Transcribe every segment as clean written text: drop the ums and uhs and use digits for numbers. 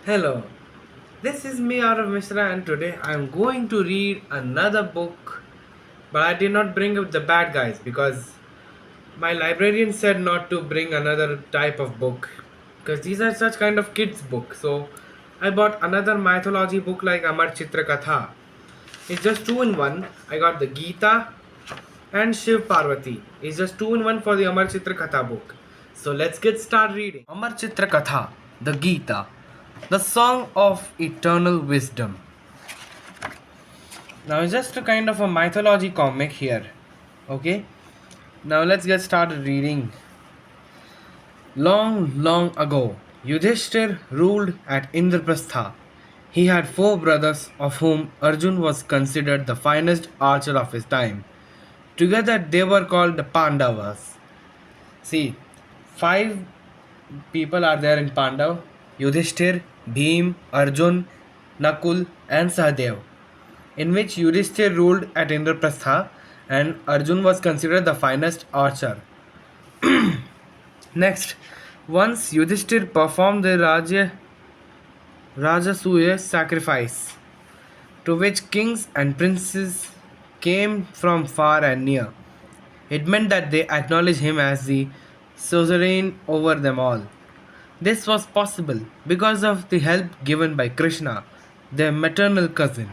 Hello, this is me Aarav Mishra and today I am going to read another book, but I did not bring up the bad guys because my librarian said not to bring another type of book because these are such kind of kids book. So I bought another mythology book like Amar Chitra Katha. It's just two in one. I got the Gita and Shiv Parvati. It's just two in one for the Amar Chitra Katha book. So let's get started reading. Amar Chitra Katha, the Gita, the Song of Eternal Wisdom. Now it's just a kind of a mythology comic here. Okay? Now let's get started reading. Long, long ago, Yudhishthir ruled at Indraprastha. He had four brothers, of whom Arjun was considered the finest archer of his time. Together they were called the Pandavas. See, five people are there in Pandav: Yudhishthir, Bhim, Arjun, Nakul, and Sahadev, in which Yudhishthir ruled at Indraprastha and Arjun was considered the finest archer. Next, once Yudhishthir performed the Rajasuya sacrifice, to which kings and princes came from far and near. It meant that they acknowledged him as the suzerain over them all. This was possible because of the help given by Krishna, their maternal cousin.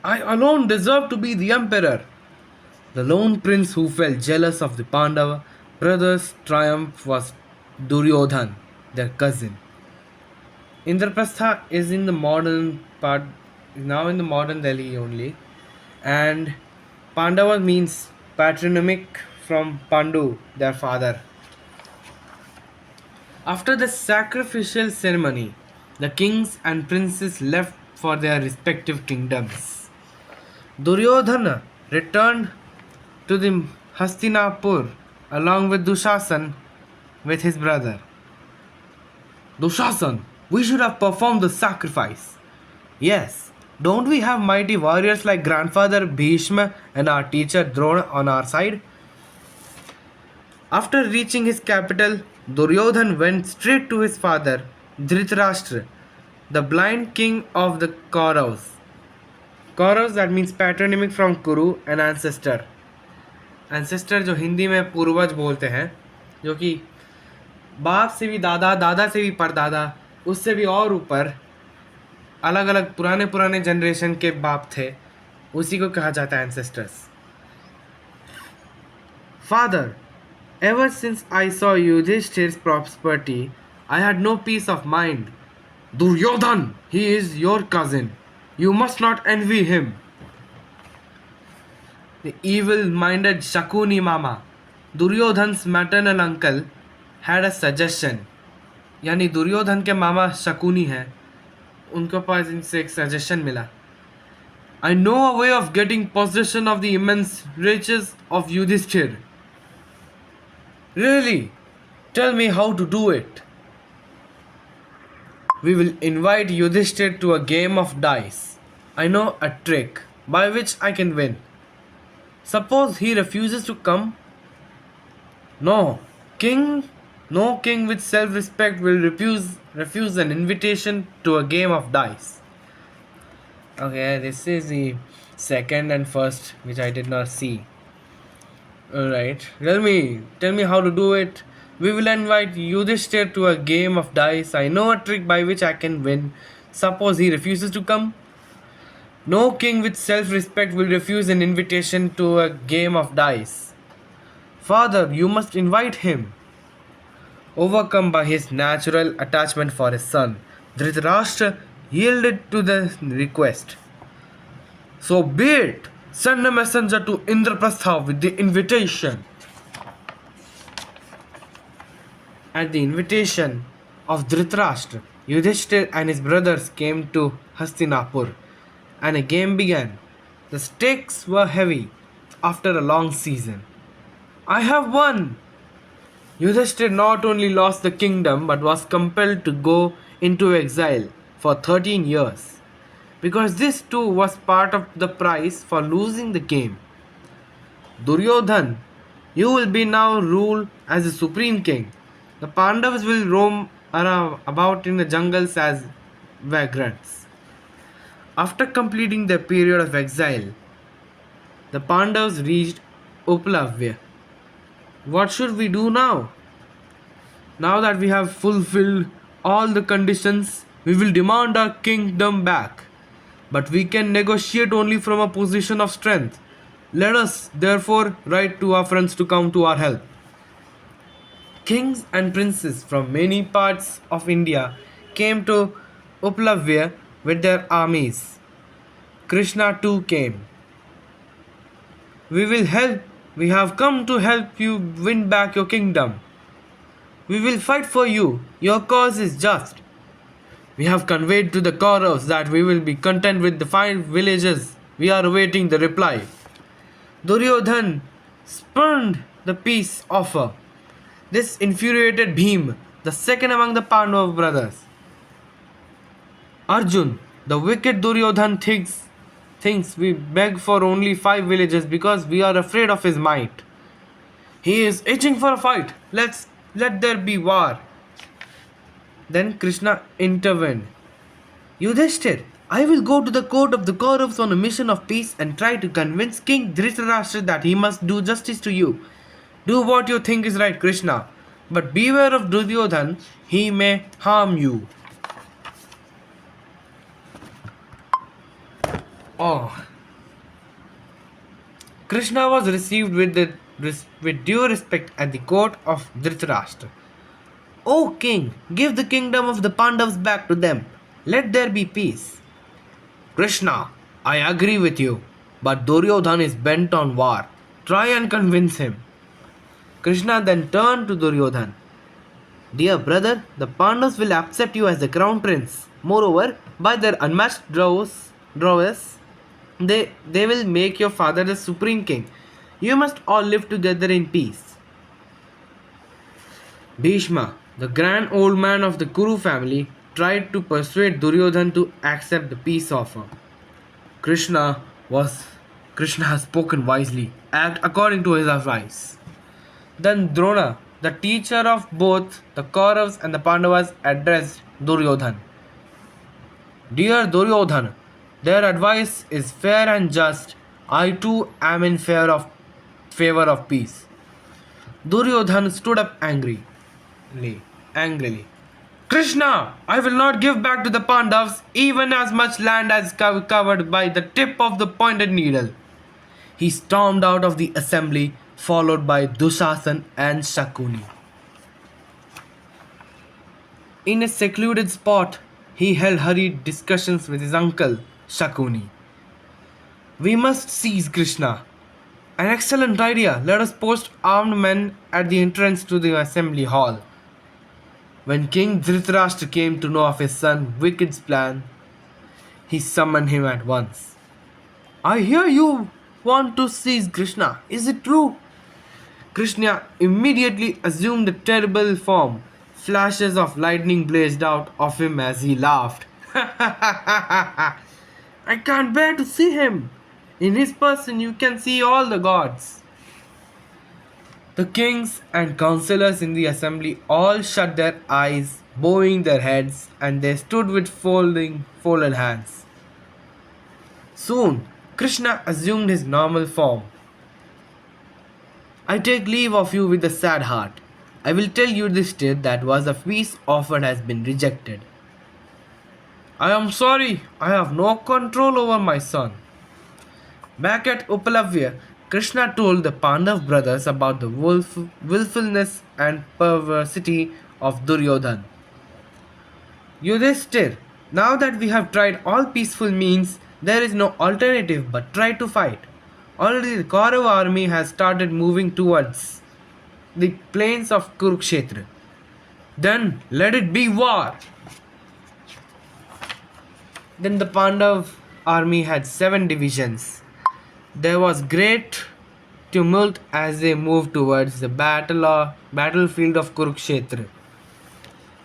I alone deserve to be the emperor. The lone prince who felt jealous of the Pandava brothers' triumph was Duryodhan, their cousin. Indraprastha is in the modern part, now in the modern Delhi only, and Pandava means patronymic from Pandu, their father. After the sacrificial ceremony, the kings and princes left for their respective kingdoms. Duryodhana returned to the Hastinapur along with Dushasan with his brother. Dushasan, we should have performed the sacrifice. Yes, don't we have mighty warriors like grandfather Bhishma and our teacher Drona on our side? After reaching his capital, Duryodhan went straight to his father, Dhritarashtra, the blind king of the Kauravas. Kauravas, that means patronymic from Kuru, an ancestor. Ancestor जो हिंदी में पूर्वज बोलते हैं, जो कि बाप से भी दादा, दादा से भी परदादा, उससे भी और ऊपर अलग अलग पुराने पुराने जनरेशन के बाप थे, उसी को कहा जाता है ancestors. Father, ever since I saw Yudhishthir's prosperity, I had no peace of mind. Duryodhan, he is your cousin. You must not envy him. The evil-minded Shakuni Mama, Duryodhan's maternal uncle, had a suggestion. यानी दुर्योधन के मामा शकुनी हैं, उनके पास इनसे एक suggestion मिला. I know a way of getting possession of the immense riches of Yudhishthir. Really? Tell me how to do it. We will invite Yudhishthir to a game of dice. I know a trick by which I can win. Suppose he refuses to come? No, king. No king with self-respect will refuse an invitation to a game of dice. Okay, this is the second and first which I did not see. Alright, tell me how to do it. We will invite Yudhishthir to a game of dice. I know a trick by which I can win. Suppose he refuses to come? No king with self-respect will refuse an invitation to a game of dice. Father, you must invite him. Overcome by his natural attachment for his son, Dhritarashtra yielded to the request. So be it. Send a messenger to Indraprastha with the invitation. At the invitation of Dhritarashtra, Yudhishthir and his brothers came to Hastinapur, and a game began. The stakes were heavy after a long season. I have won! Yudhishthir not only lost the kingdom but was compelled to go into exile for 13 years, because this too was part of the price for losing the game. Duryodhan, you will be now ruled as the supreme king. The Pandavas will roam about in the jungles as vagrants. After completing their period of exile, the Pandavas reached Uplavya. What should we do now? Now that we have fulfilled all the conditions, we will demand our kingdom back. But we can negotiate only from a position of strength. Let us, therefore, write to our friends to come to our help. Kings and princes from many parts of India came to Uplavya with their armies. Krishna too came. We will help. We have come to help you win back your kingdom. We will fight for you. Your cause is just. We have conveyed to the Kauravas that we will be content with the 5 villages. We are awaiting the reply. Duryodhan spurned the peace offer. This infuriated Bhim, the second among the Pandava brothers. Arjun, the wicked Duryodhan thinks we beg for only 5 villages because we are afraid of his might. He is itching for a fight. Let there be war. Then Krishna intervened. Yudhishthir, I will go to the court of the Kauravas on a mission of peace and try to convince King Dhritarashtra that he must do justice to you. Do what you think is right, Krishna. But beware of Duryodhan, he may harm you. Oh. Krishna was received with due respect at the court of Dhritarashtra. O king, give the kingdom of the Pandavas back to them. Let there be peace. Krishna, I agree with you, but Duryodhan is bent on war. Try and convince him. Krishna then turned to Duryodhan. Dear brother, the Pandavas will accept you as the crown prince. Moreover, by their unmatched prowess, they will make your father the supreme king. You must all live together in peace. Bhishma, the grand old man of the Kuru family, tried to persuade Duryodhan to accept the peace offer. Krishna has spoken wisely. Act according to his advice. Then Drona, the teacher of both the Kauravas and the Pandavas, addressed Duryodhan. Dear Duryodhan, their advice is fair and just. I too am in favor of peace. Duryodhan stood up angrily. Krishna, I will not give back to the Pandavas even as much land as covered by the tip of the pointed needle. He stormed out of the assembly, followed by Dushasan and Shakuni. In a secluded spot, he held hurried discussions with his uncle, Shakuni. We must seize Krishna. An excellent idea. Let us post armed men at the entrance to the assembly hall. When King Dhritarashtra came to know of his son Wicked's plan, he summoned him at once. I hear you want to seize Krishna. Is it true? Krishna immediately assumed a terrible form. Flashes of lightning blazed out of him as he laughed. I can't bear to see him. In his person you can see all the gods. The kings and councillors in the assembly all shut their eyes, bowing their heads, and they stood with folded hands. Soon, Krishna assumed his normal form. I take leave of you with a sad heart. I will tell you this that was a peace offered has been rejected. I am sorry, I have no control over my son. Back at Upalavya, Krishna told the Pandav brothers about the willfulness and perversity of Duryodhan. Yudhishthir, now that we have tried all peaceful means, there is no alternative but try to fight. Already the Kaurava army has started moving towards the plains of Kurukshetra. Then let it be war. Then the Pandav army had 7 divisions. There was great tumult as they moved towards the battlefield of Kurukshetra.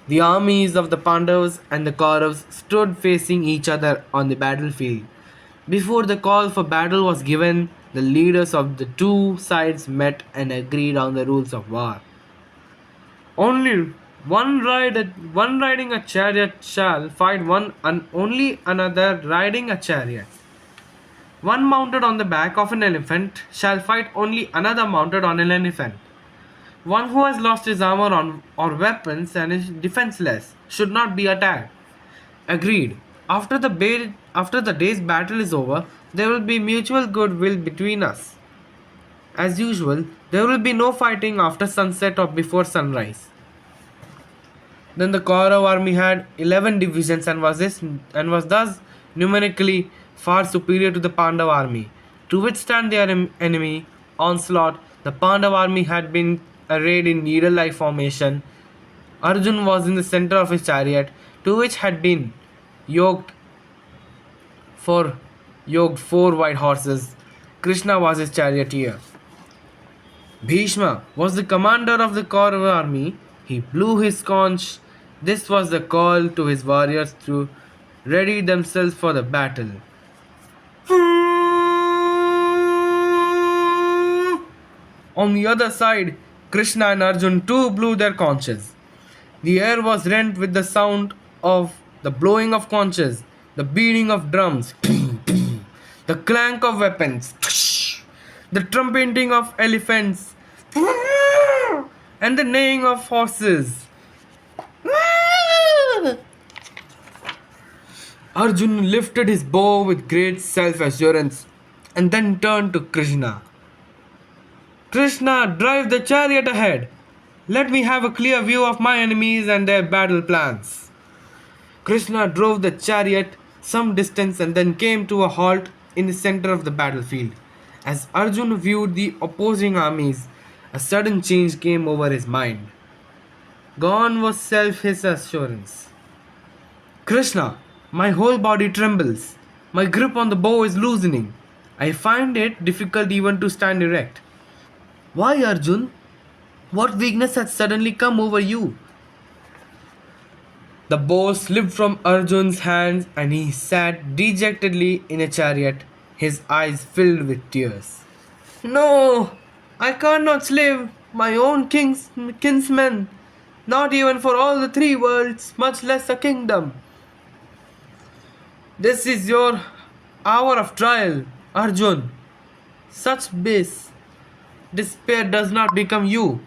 The armies of the Pandavas and the Kauravas stood facing each other on the battlefield. Before the call for battle was given, the leaders of the two sides met and agreed on the rules of war. Only One riding a chariot shall fight one and only another riding a chariot. One mounted on the back of an elephant shall fight only another mounted on an elephant. One who has lost his armor or weapons and is defenseless should not be attacked. Agreed. After the day's battle is over, there will be mutual goodwill between us. As usual, there will be no fighting after sunset or before sunrise. Then the Kaurav army had 11 divisions and was thus numerically far superior to the Pandav army. To withstand their enemy onslaught, the Pandav army had been arrayed in needle-like formation. Arjun was in the center of his chariot, to which had been yoked for yoked four white horses. Krishna was his charioteer. Bhishma was the commander of the Kaurava army. He blew his conch. This was the call to his warriors to ready themselves for the battle. On the other side, Krishna and Arjun too blew their conches. The air was rent with the sound of the blowing of conches, the beating of drums, the clank of weapons, the trumpeting of elephants, and the neighing of horses. Arjun lifted his bow with great self-assurance and then turned to Krishna. Krishna, drive the chariot ahead. Let me have a clear view of my enemies and their battle plans. Krishna drove the chariot some distance and then came to a halt in the center of the battlefield. As Arjun viewed the opposing armies, a sudden change came over his mind. Gone was self-his assurance. Krishna, my whole body trembles. My grip on the bow is loosening. I find it difficult even to stand erect. Why, Arjun? What weakness has suddenly come over you? The bow slipped from Arjun's hands and he sat dejectedly in a chariot, his eyes filled with tears. No, I cannot slay my own kinsmen, not even for all the three worlds, much less a kingdom. This is your hour of trial, Arjun. Such base despair does not become you.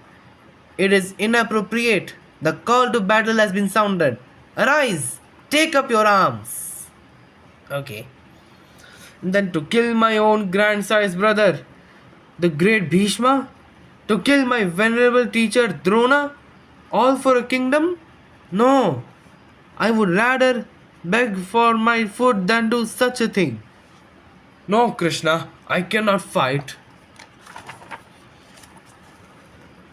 It is inappropriate. The call to battle has been sounded. Arise, take up your arms. Okay. And then to kill my own grandsized brother, the great Bhishma? To kill my venerable teacher Drona? All for a kingdom? No. I would rather beg for my food than do such a thing. No, Krishna, I cannot fight.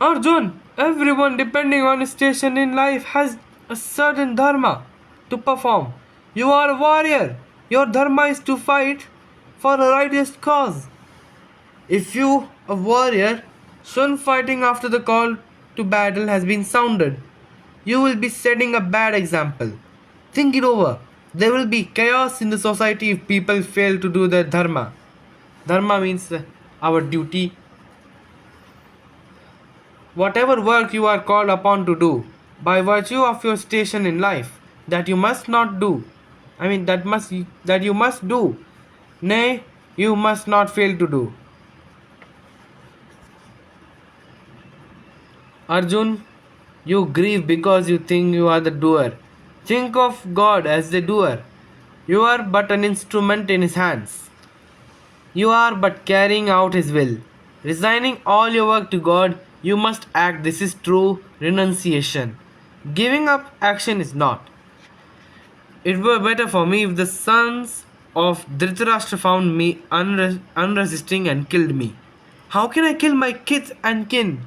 Arjun, everyone depending on his station in life has a certain dharma to perform. You are a warrior. Your dharma is to fight for a righteous cause. If you, a warrior, shun fighting after the call to battle has been sounded, you will be setting a bad example. Think it over. There will be chaos in the society if people fail to do their dharma. Dharma means our duty. Whatever work you are called upon to do, by virtue of your station in life, that you must not do, that you must do, nay, you must not fail to do. Arjun, you grieve because you think you are the doer. Think of God as the doer. You are but an instrument in His hands. You are but carrying out His will. Resigning all your work to God, you must act. This is true renunciation. Giving up action is not. It were better for me if the sons of Dhritarashtra found me unresisting and killed me. How can I kill my kith and kin?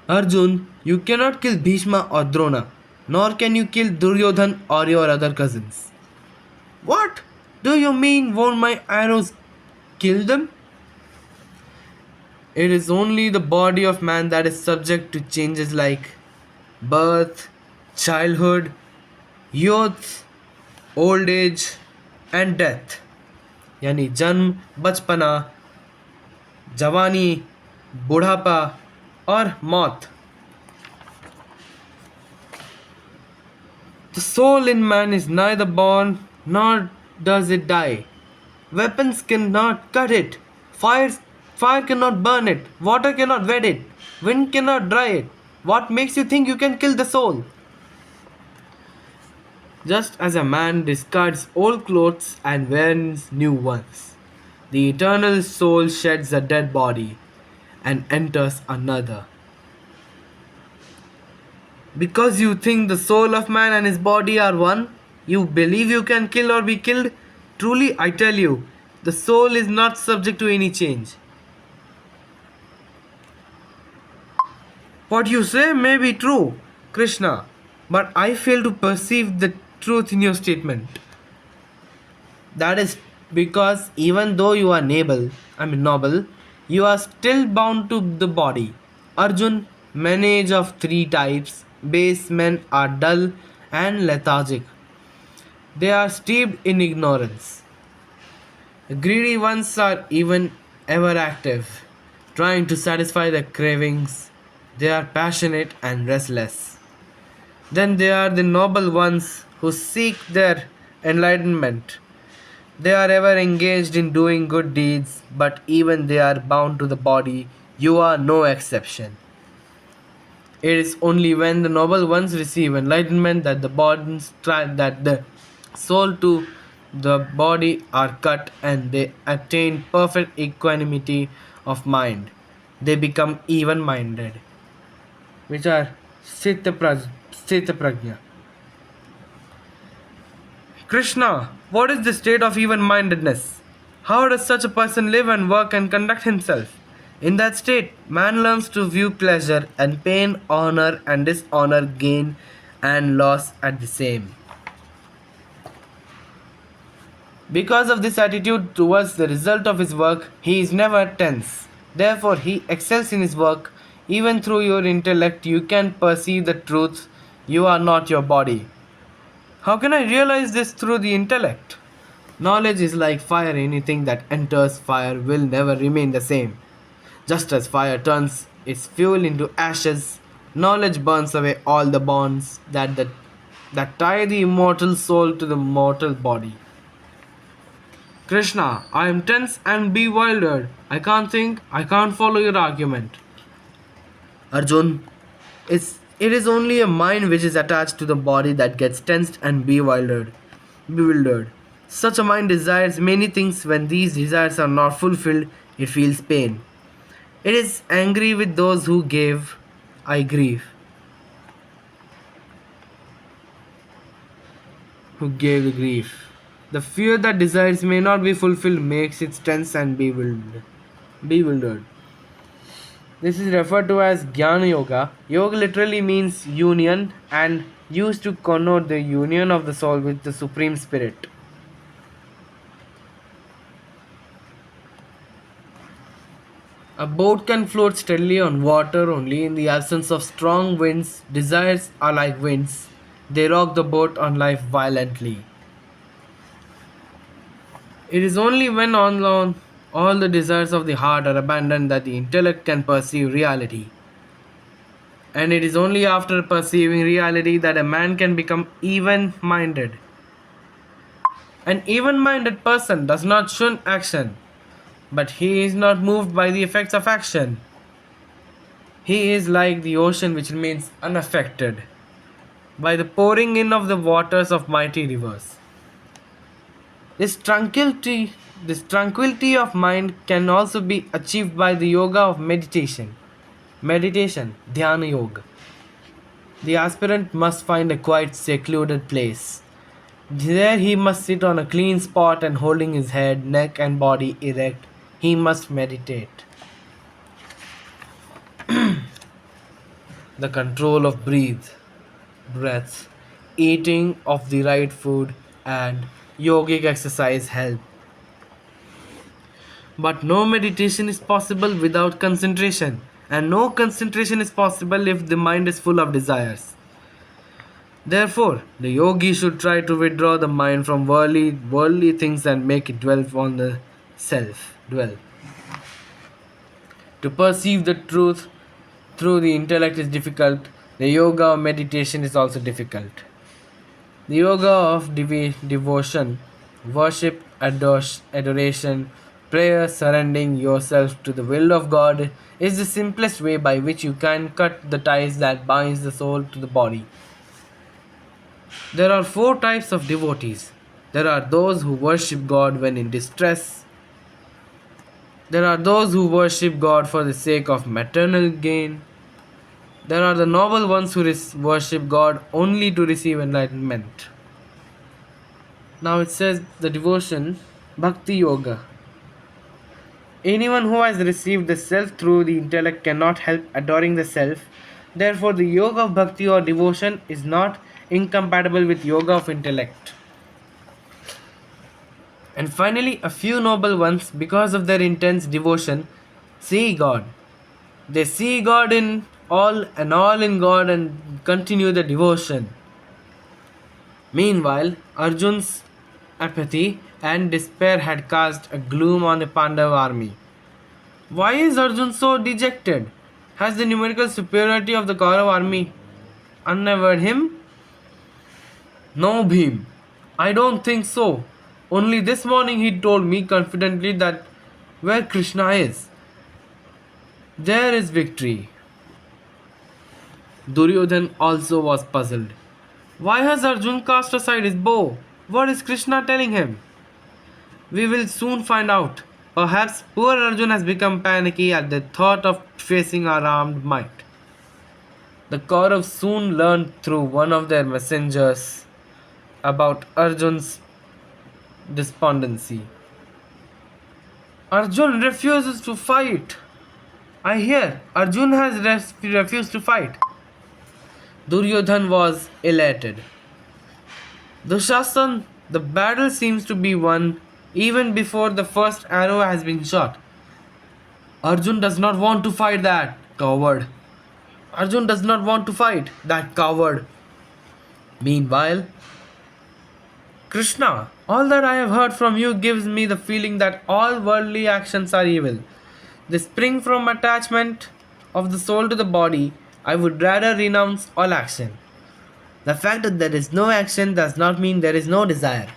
Arjun, you cannot kill Bhishma or Drona, nor can you kill Duryodhan or your other cousins. What? Do you mean won't my arrows kill them? It is only the body of man that is subject to changes like birth, childhood, youth, old age and death. यानी जन्म, बचपना, जवानी, बुढ़ापा और मौत. The soul in man is neither born nor does it die. Weapons cannot cut it. Fire cannot burn it. Water cannot wet it. Wind cannot dry it. What makes you think you can kill the soul? Just as a man discards old clothes and wears new ones, the eternal soul sheds a dead body and enters another. Because you think the soul of man and his body are one, you believe you can kill or be killed. Truly, I tell you, the soul is not subject to any change. What you say may be true, Krishna, but I fail to perceive the truth in your statement. That is because even though you are noble, you are still bound to the body. Arjun, manage of three types. Base men are dull and lethargic. They are steeped in ignorance. The greedy ones are even ever active, trying to satisfy their cravings. They are passionate and restless. Then there are the noble ones who seek their enlightenment. They are ever engaged in doing good deeds, but even they are bound to the body. You are no exception. It is only when the noble ones receive enlightenment that that the soul to the body are cut and they attain perfect equanimity of mind. They become even minded, which are Sthita Prajna. Krishna, what is the state of even mindedness? How does such a person live and work and conduct himself? In that state, man learns to view pleasure and pain, honor and dishonor, gain and loss at the same. Because of this attitude towards the result of his work, he is never tense. Therefore, he excels in his work. Even through your intellect, you can perceive the truth. You are not your body. How can I realize this through the intellect? Knowledge is like fire. Anything that enters fire will never remain the same. Just as fire turns its fuel into ashes, knowledge burns away all the bonds that tie the immortal soul to the mortal body. Krishna, I am tense and bewildered. I can't think, I can't follow your argument. Arjun, it is only a mind which is attached to the body that gets tensed and bewildered. Such a mind desires many things. When these desires are not fulfilled, it feels pain. It is angry with those who gave. I grieve. Who gave the grief. The fear that desires may not be fulfilled makes it tense and bewildered. This is referred to as Jnana Yoga. Yoga literally means union and used to connote the union of the soul with the Supreme Spirit. A boat can float steadily on water only in the absence of strong winds. Desires are like winds. They rock the boat on life violently. It is only when all the desires of the heart are abandoned that the intellect can perceive reality. And it is only after perceiving reality that a man can become even minded. An even minded person does not shun action, but he is not moved by the effects of action. He is like the ocean which remains unaffected by the pouring in of the waters of mighty rivers. This tranquility, this tranquility of mind can also be achieved by the yoga of meditation. Meditation, Dhyana Yoga. The aspirant must find a quiet, secluded place. There he must sit on a clean spot and holding his head, neck, and body erect. He must meditate. The control of breath, eating of the right food, and yogic exercise help. But no meditation is possible without concentration, and no concentration is possible if the mind is full of desires. Therefore, the yogi should try to withdraw the mind from worldly things and make it dwell on the self. Dwell. To perceive the truth through the intellect is difficult. The yoga or meditation is also difficult. The yoga of devotion, worship, adoration, prayer, surrendering yourself to the will of God is the simplest way by which you can cut the ties that binds the soul to the body. There are four types of devotees. There are those who worship God when in distress. There are those who worship God for the sake of material gain. There are the noble ones who worship God only to receive enlightenment. Now it says the devotion, Bhakti Yoga. Anyone who has received the self through the intellect cannot help adoring the self. Therefore, the yoga of bhakti or devotion is not incompatible with yoga of intellect. And finally, a few noble ones, because of their intense devotion, see God. They see God in all and all in God and continue the devotion. Meanwhile, Arjun's apathy and despair had cast a gloom on the Pandava army. Why is Arjun so dejected? Has the numerical superiority of the Kaurav army unnerved him? No, Bhim. I don't think so. Only this morning he told me confidently that where Krishna is, there is victory. Duryodhan also was puzzled. Why has Arjun cast aside his bow? What is Krishna telling him? We will soon find out. Perhaps poor Arjun has become panicky at the thought of facing our armed might. The Kauravs soon learned through one of their messengers about Arjun's despondency. Arjun refuses to fight. I hear Arjun has refused to fight. Duryodhan was elated. Dushastan, the battle seems to be won even before the first arrow has been shot. Arjun does not want to fight that coward. Arjun does not want to fight that coward. Meanwhile, Krishna, all that I have heard from you gives me the feeling that all worldly actions are evil. They spring from attachment of the soul to the body. I would rather renounce all action. The fact that there is no action does not mean there is no desire.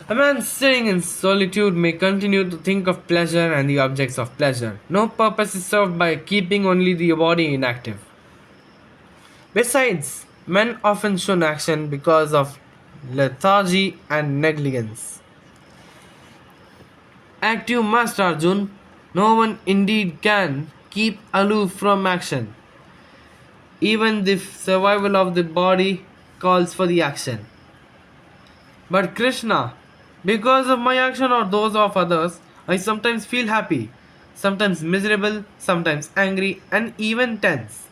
A man sitting in solitude may continue to think of pleasure and the objects of pleasure. No purpose is served by keeping only the body inactive. Besides, men often shun action because of lethargy and negligence. Act you must, Arjun. No one indeed can keep aloof from action. Even the survival of the body calls for the action. But Krishna, because of my action or those of others, I sometimes feel happy, sometimes miserable, sometimes angry, and even tense.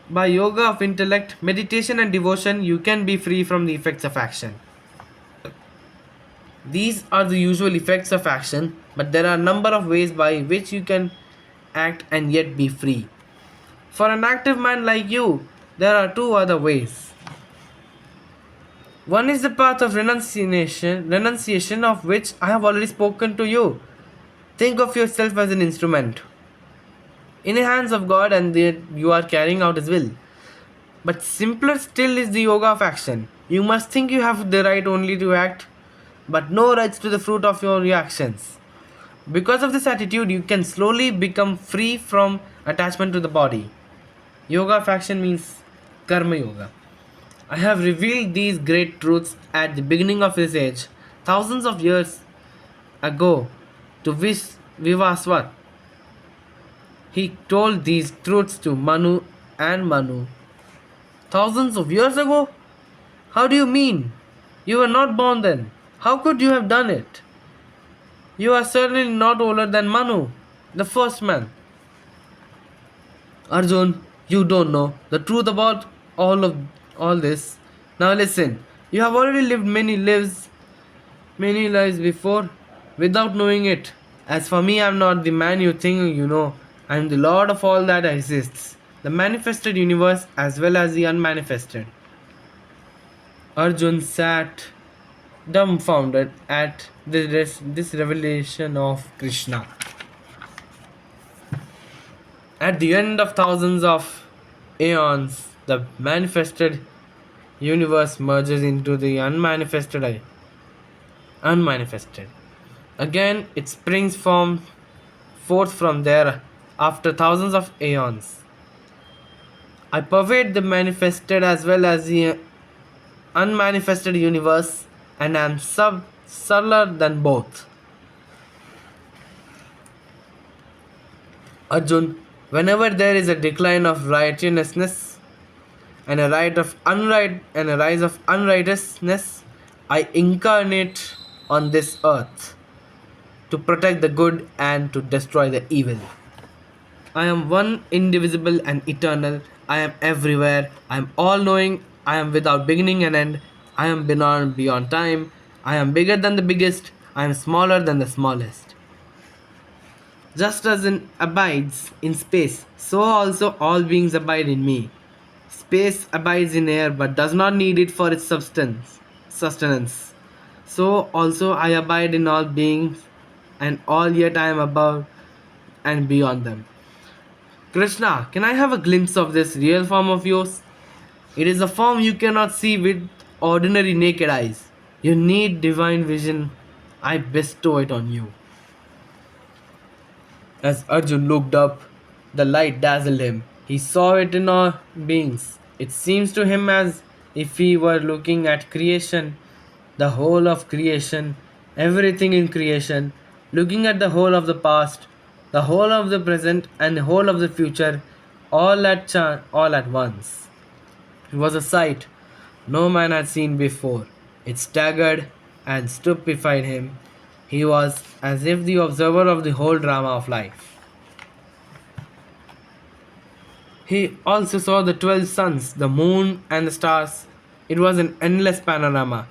By yoga of intellect, meditation, and devotion, you can be free from the effects of action. These are the usual effects of action, but there are a number of ways by which you can act and yet be free. For an active man like you, there are two other ways. One is the path of renunciation of which I have already spoken to you. Think of yourself as an instrument in the hands of God and you are carrying out His will. But simpler still is the yoga of action. You must think you have the right only to act, but no rights to the fruit of your actions. Because of this attitude, you can slowly become free from attachment to the body. Yoga of action means karma yoga. I have revealed these great truths at the beginning of this age, thousands of years ago, to Vivaswat. He told these truths to Manu and Manu. Thousands of years ago? How do you mean? You were not born then. How could you have done it? You are certainly not older than Manu, the first man. Arjun, you don't know the truth about all this. Now listen, you have already lived many lives before without knowing it. As for me, I am not the man you think you know. I am the Lord of all that exists, the manifested universe as well as the unmanifested. Arjun sat dumbfounded at this revelation of Krishna. At the end of thousands of aeons, the manifested universe merges into the unmanifested. Again, it springs from forth from there after thousands of aeons. I pervade the manifested as well as the unmanifested universe and am subtler than both. Arjun, whenever there is a decline of righteousness and a rise of unrighteousness, I incarnate on this earth to protect the good and to destroy the evil. I am one, indivisible and eternal. I am everywhere. I am all knowing. I am without beginning and end. I am beyond time. I am bigger than the biggest. I am smaller than the smallest. Just as in abides in space, so also all beings abide in me. Space abides in air but does not need it for its sustenance. So also I abide in all beings and all, yet I am above and beyond them. Krishna, can I have a glimpse of this real form of yours? It is a form you cannot see with ordinary naked eyes. You need divine vision. I bestow it on you. As Arjun looked up, the light dazzled him. He saw it in all beings. It seems to him as if he were looking at creation, the whole of creation, everything in creation, looking at the whole of the past, the whole of the present, and the whole of the future, all at once. It was a sight no man had seen before. It staggered and stupefied him. He was as if the observer of the whole drama of life. He also saw the 12 suns, the moon, and the stars. It was an endless panorama.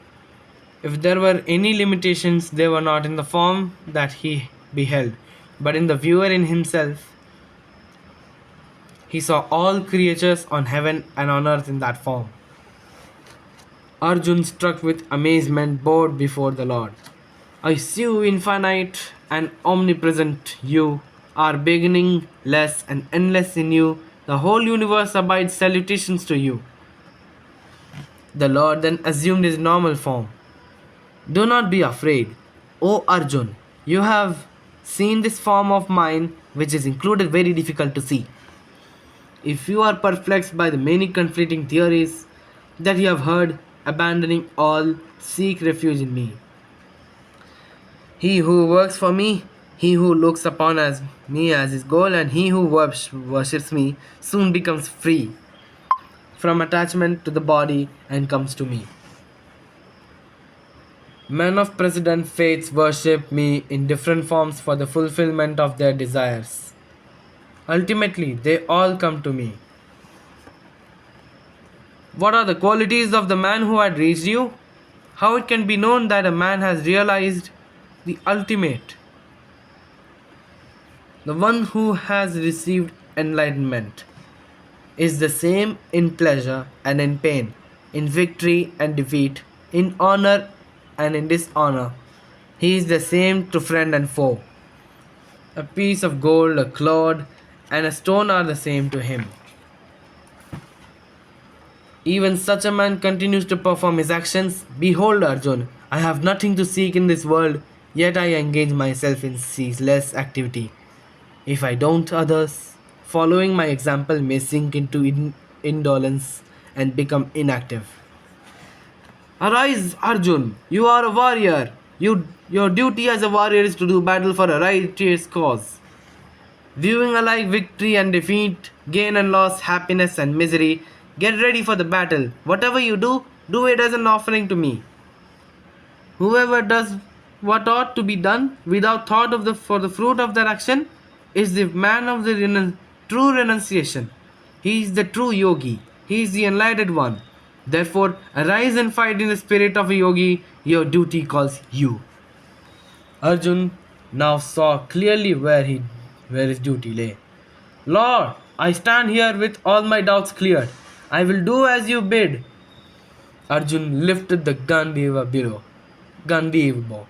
If there were any limitations, they were not in the form that he beheld, but in the viewer in himself. He saw all creatures on heaven and on earth in that form. Arjun, struck with amazement, bowed before the Lord. I see you, infinite and omnipresent. You are beginning, less, and endless in you. The whole universe abides salutations to you. The Lord then assumed his normal form. Do not be afraid, O Arjun. You have seen this form of mine, which is included very difficult to see. If you are perplexed by the many conflicting theories that you have heard, abandoning all, seek refuge in me. He who works for me, he who looks upon as me as his goal, and he who worships me soon becomes free from attachment to the body and comes to me. Men of precedent faiths worship me in different forms for the fulfillment of their desires. Ultimately, they all come to me. What are the qualities of the man who had reached you? How it can be known that a man has realized the ultimate? The one who has received enlightenment is the same in pleasure and in pain, in victory and defeat, in honor and in dishonor. He is the same to friend and foe. A piece of gold, a clod, and a stone are the same to him. Even such a man continues to perform his actions. Behold, Arjun, I have nothing to seek in this world, yet I engage myself in ceaseless activity. If I don't, others, following my example, may sink into indolence and become inactive. Arise, Arjun, you are a warrior. Your duty as a warrior is to do battle for a righteous cause. Viewing alike victory and defeat, gain and loss, happiness and misery, get ready for the battle. Whatever you do, do it as an offering to me. Whoever does what ought to be done without thought for the fruit of their action is the man of the true renunciation. He is the true yogi. He is the enlightened one. Therefore, arise and fight in the spirit of a yogi. Your duty calls you. Arjun now saw clearly where his duty lay. Lord, I stand here with all my doubts cleared. I will do as you bid. Arjun lifted the Gandiva bow,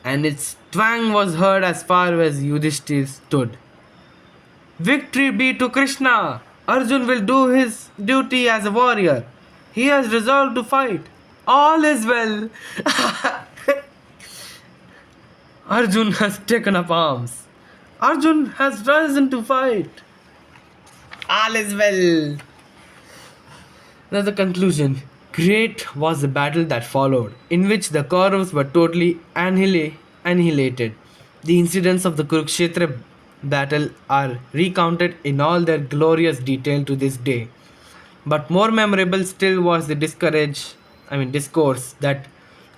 and its twang was heard as far as Yudhishthir stood. Victory be to Krishna! Arjun will do his duty as a warrior. He has resolved to fight. All is well. Arjun has taken up arms. Arjun has risen to fight. All is well. Now the conclusion. Great was the battle that followed, in which the Kauravas were totally annihilated. The incidents of the Kurukshetra battle are recounted in all their glorious detail to this day. But more memorable still was the discourse that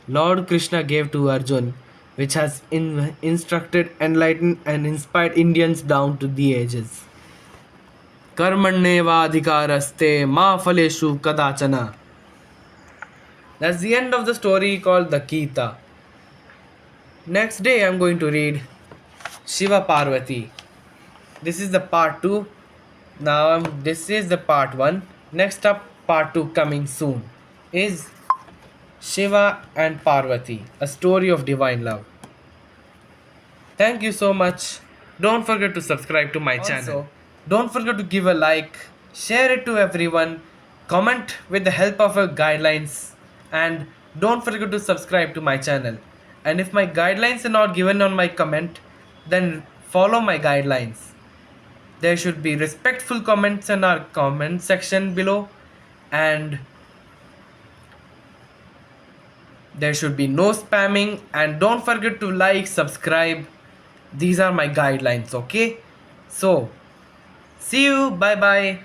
Lord Krishna gave to Arjun, which has instructed, enlightened, and inspired Indians down to the ages. Karmanyevadhikaraste ma phaleshu kadachana. That's the end of the story called the Gita. Next day I'm going to read Shiva Parvati. This is the part 2. Now this is the part 1. Next up, part 2 coming soon is Shiva and Parvati, a story of divine love. Thank you so much. Don't forget to subscribe to my channel. Don't forget to give a like, share it to everyone, comment with the help of guidelines, and don't forget to subscribe to my channel. And if my guidelines are not given on my comment, then follow my guidelines. There should be respectful comments in our comment section below, and there should be no spamming, and don't forget to like, subscribe. These are my guidelines, okay? So see you, bye bye.